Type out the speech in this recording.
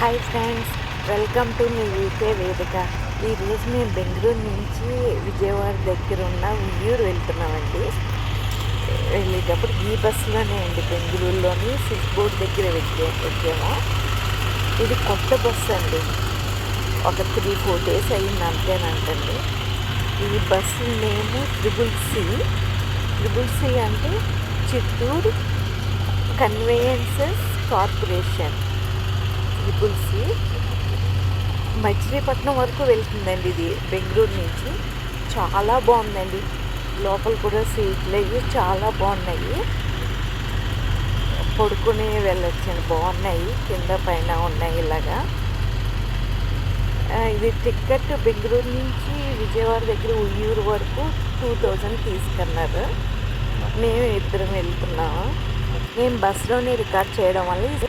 Hi friends, welcome to me UK వేదిక. ఈరోజు మేము బెంగళూరు నుంచి విజయవాడ దగ్గర ఉన్న ఉయ్యూరు వెళ్తున్నామండి. వెళ్ళేటప్పుడు ఈ బస్సులోనే అండి బెంగళూరులోని సిల్క్ బోర్డ్ దగ్గర ఎక్కాము. ఇది కొత్త బస్సు అండి, ఒక 3-4 డేస్ అయింది అంతేనంటండి. ఈ బస్సు నేము ట్రిపుల్ సి అంటే Chittoor conveyances corporation. Triple C Machilipatnam వరకు వెళ్తుందండి. ఇది బెంగళూరు నుంచి. చాలా బాగుందండి, లోపల కూడా సీట్లు అవి చాలా బాగున్నాయి, పడుకుని వెళ్ళొచ్చండి. బాగున్నాయి, కింద పైన ఉన్నాయి ఇలాగా. ఇది టికెట్ బెంగళూరు నుంచి విజయవాడ దగ్గర ఉయ్యూరు వరకు 2000 తీసుకున్నారు. మేము ఇద్దరం వెళ్తున్నాము. నేను బస్సులోనే రికార్డ్ చేయడం వల్ల